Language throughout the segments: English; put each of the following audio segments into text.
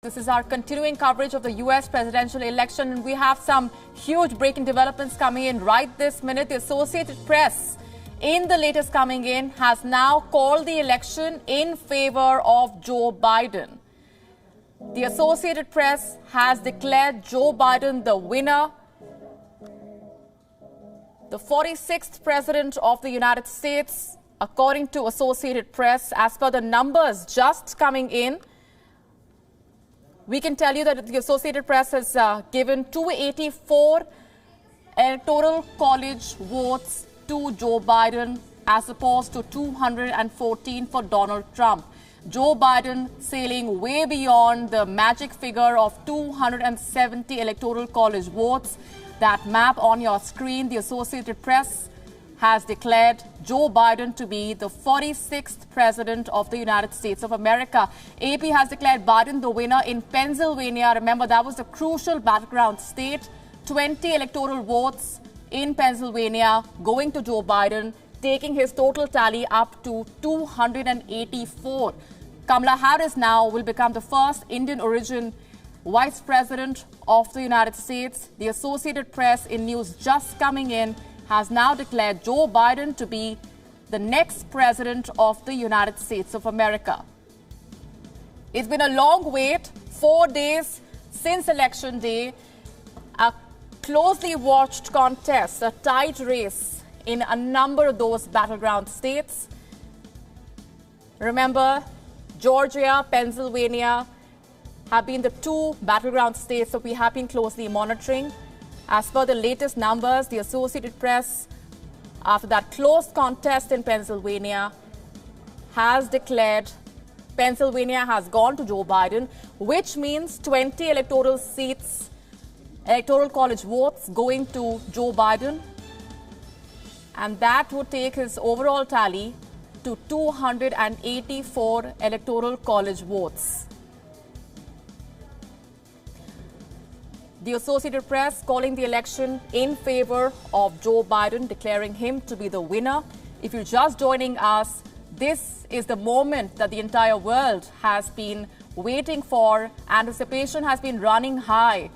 This is our continuing coverage of the U.S. presidential election, and we have some huge breaking developments coming in right this minute. The Associated Press, in the latest coming in, has now called the election in favor of Joe Biden. The Associated Press has declared Joe Biden the winner, the 46th president of the United States, according to Associated Press. As per the numbers just coming in, we can tell you that the Associated Press has given 284 electoral college votes to Joe Biden as opposed to 214 for Donald Trump. Joe Biden sailing way beyond the magic figure of 270 electoral college votes. That map on your screen, the Associated Press has declared Joe Biden to be the 46th president of the United States of America. AP has declared Biden the winner in Pennsylvania. Remember, that was the crucial battleground state. 20 electoral votes in Pennsylvania going to Joe Biden, taking his total tally up to 284. Kamala Harris now will become the first Indian origin vice president of the United States. The Associated Press, in news just coming in, has now declared Joe Biden to be the next president of the United States of America. It's been a long wait, 4 days since Election Day, a closely watched contest, a tight race in a number of those battleground states. Remember, Georgia, Pennsylvania have been the two battleground states that we have been closely monitoring. As per the latest numbers, the Associated Press, after that close contest in Pennsylvania, has declared Pennsylvania has gone to Joe Biden, which means 20 electoral seats, electoral college votes going to Joe Biden. And that would take his overall tally to 284 electoral college votes. The Associated Press calling the election in favor of Joe Biden, declaring him to be the winner. If you're just joining us, this is the moment that the entire world has been waiting for. Anticipation has been running high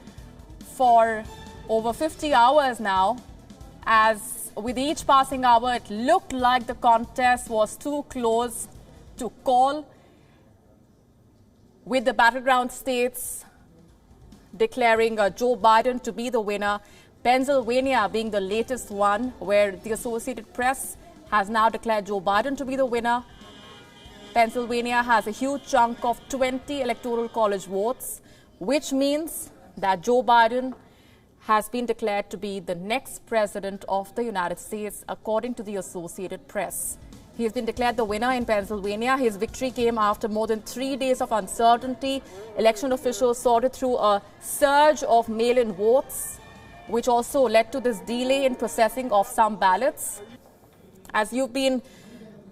for over 50 hours now, as with each passing hour, it looked like the contest was too close to call, with the battleground states declaring Joe Biden to be the winner. Pennsylvania being the latest one, where the Associated Press has now declared Joe Biden to be the winner. Pennsylvania has a huge chunk of 20 electoral college votes, which means that Joe Biden has been declared to be the next president of the United States, according to the Associated Press. He has been declared the winner in Pennsylvania. His victory came after more than 3 days of uncertainty. Election officials sorted through a surge of mail-in votes, which also led to this delay in processing of some ballots. As you've been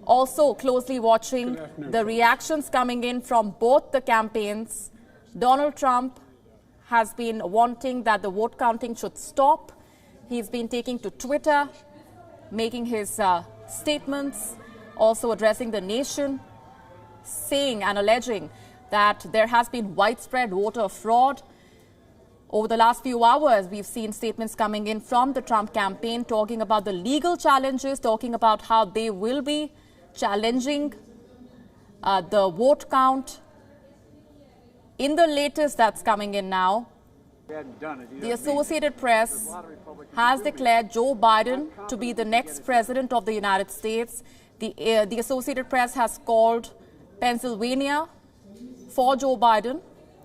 also closely watching the reactions coming in from both the campaigns, Donald Trump has been wanting that the vote counting should stop. He's been taking to Twitter, making his statements, also addressing the nation, saying and alleging that there has been widespread voter fraud. Over the last few hours, we've seen statements coming in from the Trump campaign talking about the legal challenges, talking about how they will be challenging the vote count. In the latest that's coming in now, the Associated Press has declared Joe Biden to be the next president of the United States. The Associated Press has called Pennsylvania for Joe Biden,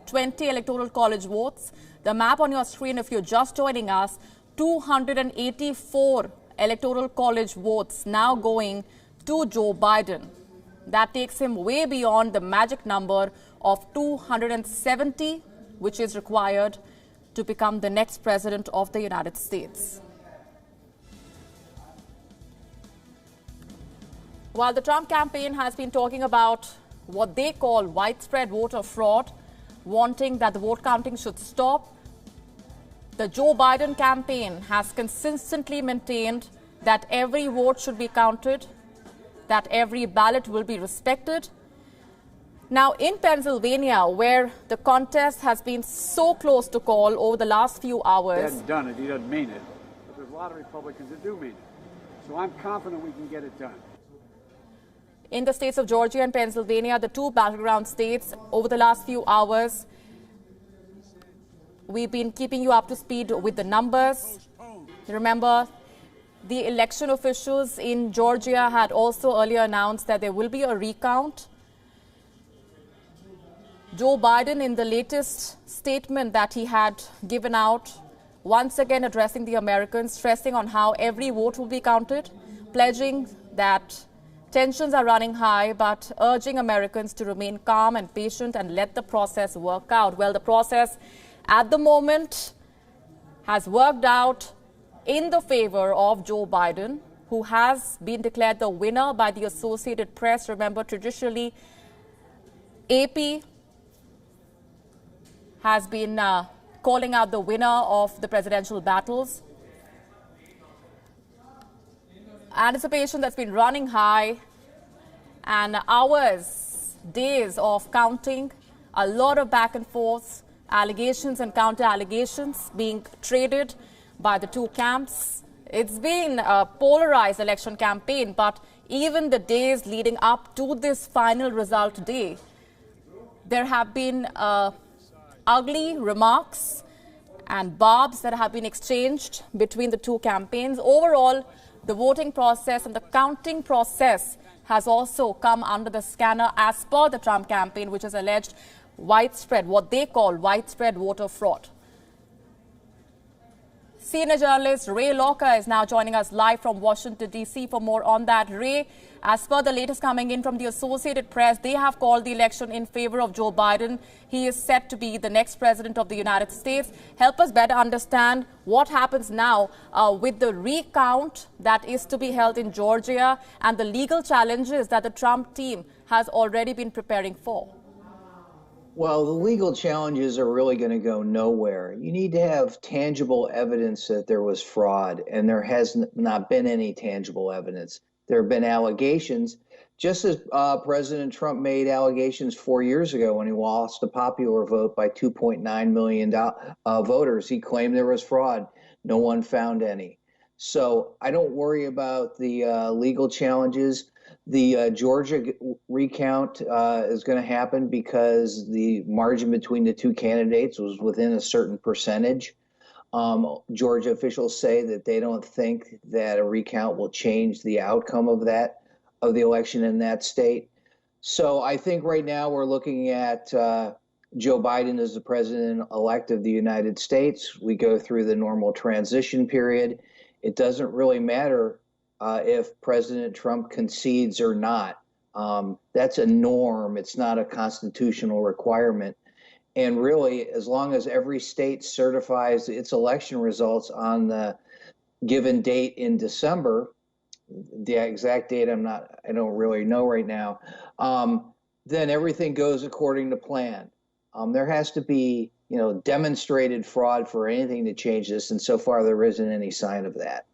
20 electoral college votes. The map on your screen, if you're just joining us, 284 electoral college votes now going to Joe Biden. That takes him way beyond the magic number of 270, which is required to become the next president of the United States. While the Trump campaign has been talking about what they call widespread voter fraud, wanting that the vote counting should stop, the Joe Biden campaign has consistently maintained that every vote should be counted, that every ballot will be respected. Now, in Pennsylvania, where the contest has been so close to call over the last few hours. He hasn't done it. He doesn't mean it. But there's a lot of Republicans that do mean it. So I'm confident we can get it done. In the states of Georgia and Pennsylvania, the two battleground states, over the last few hours, we've been keeping you up to speed with the numbers. Remember, the election officials in Georgia had also earlier announced that there will be a recount. Joe Biden, in the latest statement that he had given out, once again addressing the Americans, stressing on how every vote will be counted, pledging that tensions are running high, but urging Americans to remain calm and patient and let the process work out. Well, the process at the moment has worked out in the favor of Joe Biden, who has been declared the winner by the Associated Press. Remember, traditionally, AP has been calling out the winner of the presidential battles. Anticipation that's been running high, and hours, days of counting, a lot of back and forth, allegations and counter allegations being traded by the two camps. It's been a polarized election campaign, but even the days leading up to this final result day, there have been ugly remarks and barbs that have been exchanged between the two campaigns. Overall, the voting process and the counting process has also come under the scanner as per the Trump campaign, which has alleged widespread, what they call widespread voter fraud. Senior journalist Ray Locker is now joining us live from Washington, D.C. for more on that. Ray, as per the latest coming in from the Associated Press, they have called the election in favor of Joe Biden. He is set to be the next president of the United States. Help us better understand what happens now with the recount that is to be held in Georgia and the legal challenges that the Trump team has already been preparing for. Well, the legal challenges are really going to go nowhere. You need to have tangible evidence that there was fraud, and there has not been any tangible evidence. There have been allegations, just as President Trump made allegations 4 years ago when he lost the popular vote by 2.9 million voters. He claimed there was fraud. No one found any. So I don't worry about the legal challenges. The Georgia recount is going to happen because the margin between the two candidates was within a certain percentage. Georgia officials say that they don't think that a recount will change the outcome of the election in that state. So I think right now we're looking at Joe Biden as the president-elect of the United States. We go through the normal transition period. It doesn't really matter if President Trump concedes or not. That's a norm. It's not a constitutional requirement. And really, as long as every state certifies its election results on the given date in December, the exact date I don't really know right now, then everything goes according to plan. There has to be, demonstrated fraud for anything to change this, and so far there isn't any sign of that.